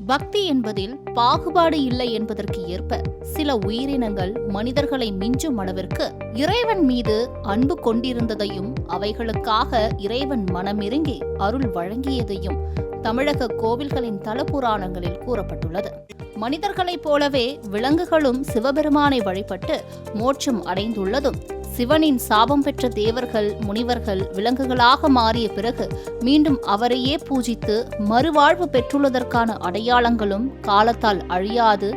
பக்தி என்பதில் பாகுபாடு இல்லை என்பதற்கு ஏற்ப சில உயிரினங்கள் மனிதர்களை மிஞ்சும் அளவிற்கு இறைவன் மீது அன்பு கொண்டிருந்ததையும் அவைகளுக்காக இறைவன் மனமிறங்கி அருள் வழங்கியதையும் தமிழக கோவில்களின் தலபுராணங்களில் கூறப்பட்டுள்ளது. மனிதர்களைப் போலவே விலங்குகளும் சிவபெருமானை வழிபட்டு மோட்சம் அடைந்துள்ளதும், சிவனின் சாபம் பெற்ற தேவர்கள் முனிவர்கள் விலங்குகளாக மாறிய பிறகு மீண்டும் அவரையே பூஜித்து மறுவாழ்வு பெற்றுள்ளதற்கான அடையாளங்களும் காலத்தால் அழியாது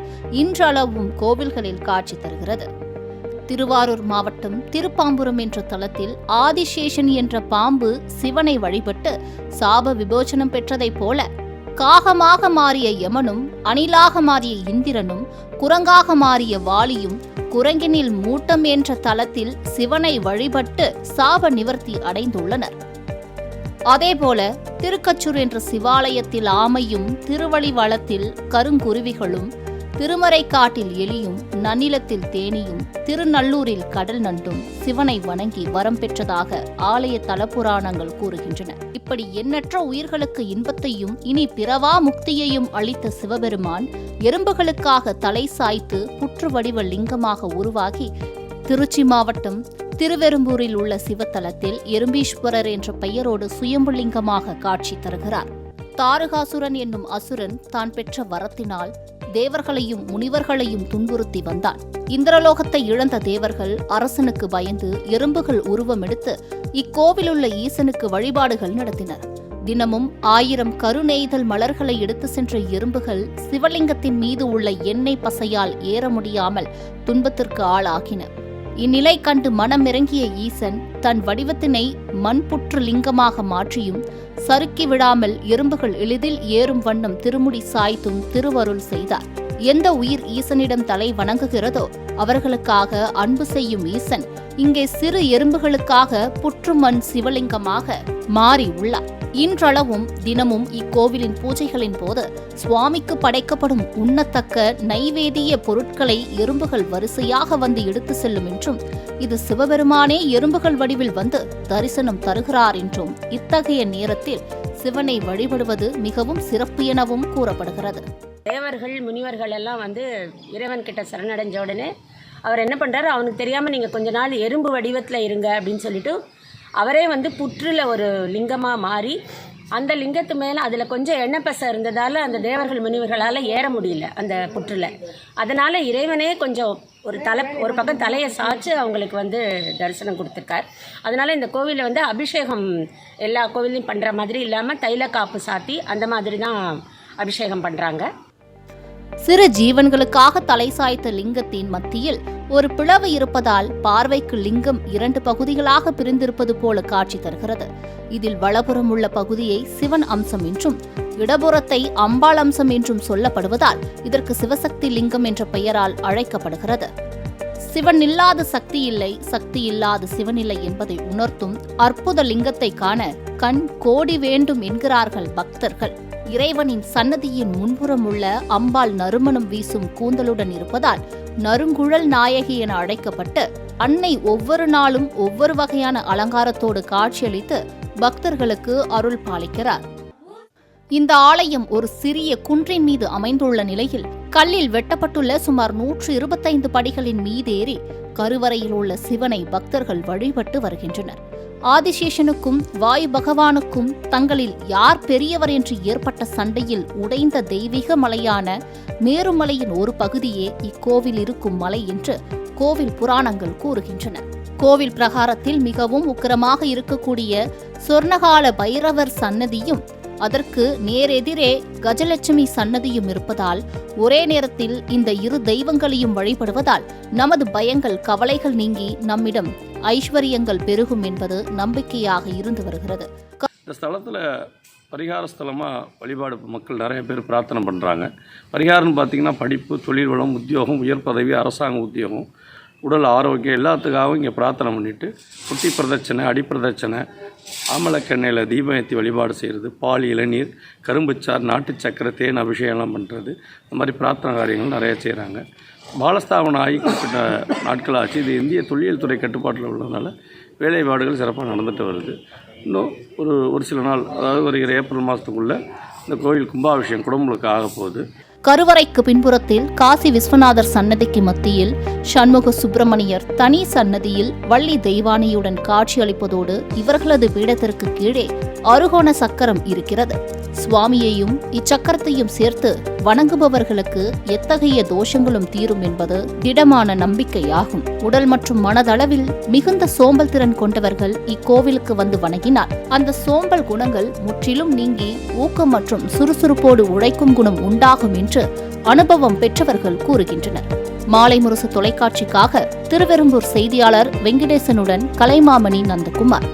இன்றளவும் கோவில்களில் காட்சி தருகிறது. திருவாரூர் மாவட்டம் திருப்பாம்புரம் என்ற தலத்தில் ஆதிசேஷன் என்ற பாம்பு சிவனை வழிபட்டு சாப விமோசனம் பெற்றதைப் போல காகமாக மாறிய யமனும் அணிலாக மாறிய இந்திரனும் குரங்காக மாறிய வாலியும் குரங்கினில் மூட்டம் என்ற தலத்தில் சிவனை வழிபட்டு சாப நிவர்த்தி அடைந்துள்ளனர். அதேபோல திருக்கச்சூர் என்ற சிவாலயத்தில் ஆமையும், திருவழிவளத்தில் கருங்குருவிகளும், திருமறைக்காட்டில் எலியும், நன்னிலத்தில் தேனியும், திருநல்லூரில் கடல் நண்டும் சிவனை வணங்கி வரம் பெற்றதாக ஆலய தலபுராணங்கள் கூறுகின்றன. இப்படி எண்ணற்ற உயிர்களுக்கு இன்பத்தையும் இனி பிறவா முக்தியையும் அளித்த சிவபெருமான் எறும்புகளுக்காக தலை சாய்த்து புற்று வடிவ லிங்கமாக உருவாகி திருச்சி மாவட்டம் திருவெரும்பூரில் உள்ள சிவத்தலத்தில் எறும்பீஸ்வரர் என்ற பெயரோடு சுயம்புலிங்கமாக காட்சி தருகிறார். தாரகாசுரன் என்னும் அசுரன் தான் பெற்ற வரத்தினால் தேவர்களையும் முனிவர்களையும் துன்புறுத்தி வந்தான். இந்திரலோகத்தை இழந்த தேவர்கள் அரசனுக்கு பயந்து எறும்புகள் உருவமெடுத்து இக்கோவிலுள்ள ஈசனுக்கு வழிபாடுகள் நடத்தினர். தினமும் 1000 கருநெய்தல் மலர்களை எடுத்து சென்ற எறும்புகள் சிவலிங்கத்தின் மீது உள்ள எண்ணெய் பசையால் ஏற முடியாமல் துன்பத்திற்கு ஆளாகின. இந்நிலை கண்டு மனமிறங்கிய ஈசன் தன் வடிவத்தினை மண்புற்று லிங்கமாக மாற்றியும் சறுக்கி விடாமல் எறும்புகள் எளிதில் ஏறும் வண்ணம் திருமுடி சாய்த்தும் திருவருள் செய்தார். எந்த உயிர் ஈசனிடம் தலை வணங்குகிறதோ அவர்களுக்காக அன்பு செய்யும் ஈசன் இங்கே சிறு எறும்புகளுக்காக புற்றுமண் சிவலிங்கமாக மாறி உள்ளார். இன்றளவும் தினமும் இக்கோவிலின் பூஜைகளின் போது சுவாமிக்கு படைக்கப்படும் உண்ணத்தக்க நைவேதிய பொருட்களை எறும்புகள் வரிசையாக வந்து எடுத்து செல்லும் என்றும், இது சிவபெருமானே எறும்புகள் வடிவில் வந்து தரிசனம் தருகிறார் என்றும் இத்தகைய நேரத்தில் சிவனை வழிபடுவது மிகவும் சிறப்பு எனவும் கூறப்படுகிறது. தேவர்கள் முனிவர்கள் எல்லாம் வந்து இறைவன் கிட்ட சரணடைஞ்ச உடனே அவர் என்ன பண்ணுறாரு, அவனுக்கு தெரியாமல் நீங்கள் கொஞ்ச நாள் எறும்பு வடிவத்தில் இருங்க அப்படின்னு சொல்லிட்டு அவரே வந்து புற்றில் ஒரு லிங்கமாக மாறி அந்த லிங்கத்து மேலே அதில் கொஞ்சம் எண்ணெய் பசை இருந்ததால் அந்த தேவர்கள் முனிவர்களால் ஏற முடியல அந்த புற்றில். அதனால் இறைவனே கொஞ்சம் ஒரு பக்கம் தலையை சாய்ச்சி அவங்களுக்கு வந்து தரிசனம் கொடுத்துருக்கார். அதனால் இந்த கோவிலில் வந்து அபிஷேகம் எல்லா கோவிலையும் பண்ணுற மாதிரி இல்லாமல் தைல காப்பு சாத்தி அந்த மாதிரி தான் அபிஷேகம் பண்ணுறாங்க. சிறு ஜீவன்களுக்காக தலை சாய்த்த லிங்கத்தின் மத்தியில் ஒரு பிளவு இருப்பதால் பார்வைக்கு லிங்கம் 2 பகுதிகளாக பிரிந்திருப்பது போல காட்சி தருகிறது. இதில் வலப்புறம் உள்ள பகுதியை சிவன் அம்சம் என்றும் இடப்புறத்தை அம்பாள் அம்சம் என்றும் சொல்லப்படுவதால் இதற்கு சிவசக்தி லிங்கம் என்ற பெயரால் அழைக்கப்படுகிறது. சிவன் இல்லாத சக்தி இல்லை, சக்தி இல்லாத சிவன் இல்லை என்பதை உணர்த்தும் அற்புத லிங்கத்தை காண கண் கோடி வேண்டும் என்கிறார்கள் பக்தர்கள். இறைவனின் சன்னதியின் முன்புறம் உள்ள அம்பாள் நறுமணம் வீசும் கூந்தலுடன் இருப்பதால் நறுங்குழல் நாயகி என அழைக்கப்பட்டு அன்னை ஒவ்வொரு நாளும் ஒவ்வொரு வகையான அலங்காரத்தோடு காட்சியளித்து பக்தர்களுக்கு அருள் பாலிக்கிறார். இந்த ஆலயம் ஒரு சிறிய குன்றின் மீது அமைந்துள்ள நிலையில் கல்லில் வெட்டப்பட்டுள்ள சுமார் 125 படிகளின் மீதேறி கருவறையில் உள்ள சிவனை பக்தர்கள் வழிபட்டு வருகின்றனர். ஆதிசேஷனுக்கும் வாயு பகவானுக்கும் தங்களில் யார் பெரியவர் என்று ஏற்பட்ட சண்டையில் உடைந்த தெய்வீக மலையான மேருமலையின் ஒரு பகுதியே இக்கோவில் இருக்கும் மலை என்று கோவில் புராணங்கள் கூறுகின்றன. கோவில் பிரகாரத்தில் மிகவும் உக்கிரமாக இருக்கக்கூடிய சொர்ணகால பைரவர் சன்னதியும் அதற்கு நேரெதிரே கஜலட்சுமி சன்னதியும் இருப்பதால் ஒரே நேரத்தில் இந்த இரு தெய்வங்களையும் வழிபடுவதால் நமது பயங்கள் கவலைகள் நீங்கி நம்மிடம் ஐஸ்வர்யங்கள் பெருகும் என்பது நம்பிக்கையாக இருந்து வருகிறது. இந்த ஸ்தலத்தில் பரிகார ஸ்தலமாக வழிபாடு மக்கள் நிறைய பேர் பிரார்த்தனை பண்ணுறாங்க. பரிகாரம்னு பார்த்திங்கன்னா படிப்பு, தொழில் வளம், உத்தியோகம், உயர் பதவி, அரசாங்க உத்தியோகம், உடல் ஆரோக்கியம் எல்லாத்துக்காகவும் இங்கே பிரார்த்தனை பண்ணிவிட்டு குட்டி பிரதட்சணை, அடிப்பிரதட்சணை, ஆமலக்கெண்ணெயில் தீபம் ஏற்றி வழிபாடு செய்கிறது, பால், இளநீர், கரும்புச்சார், நாட்டு சக்கரை, தேன் அபிஷேகம்லாம் பண்ணுறது, இந்த மாதிரி பிரார்த்தனை காரியங்கள் நிறைய செய்கிறாங்க. பாலஸ்தாபனம் ஆகி குறிப்பிட்ட நாட்களாச்சு. இது இந்திய தொல்லியல் துறை கட்டுப்பாட்டில் உள்ளதுனால வேலைப்பாடுகள் சிறப்பாக நடந்துட்டு வருது. இன்னும் ஒரு சில நாள், அதாவது வருகிற ஏப்ரல் மாதத்துக்குள்ளே இந்த கோயில் கும்பாபிஷேகம் குடமுழுக்கு ஆக போகுது. கருவறைக்கு பின்புறத்தில் காசி விஸ்வநாதர் சன்னதிக்கு மத்தியில் சண்முக சுப்பிரமணியர் தனி சன்னதியில் வள்ளி தெய்வானையுடன் காட்சியளிப்பதோடு இவர்களது பீடத்திற்கு கீழே அருகோண சக்கரம் இருக்கிறது. சுவாமியையும் இச்சக்கரத்தையும் சேர்த்து வணங்குபவர்களுக்கு எத்தகைய தோஷங்களும் தீரும் என்பது திடமான நம்பிக்கையாகும். உடல் மற்றும் மனதளவில் மிகுந்த சோம்பல் திறன் கொண்டவர்கள் இக்கோவிலுக்கு வந்து வணங்கினார் அந்த சோம்பல் குணங்கள் முற்றிலும் நீங்கி ஊக்கம் மற்றும் சுறுசுறுப்போடு உழைக்கும் குணம் உண்டாகும் என்று அனுபவம் பெற்றவர்கள் கூறுகின்றனர். மாலை முரசு தொலைக்காட்சிக்காக திருவெரும்பூர் செய்தியாளர் வெங்கடேசனுடன் கலைமாமணி நந்தகுமார்.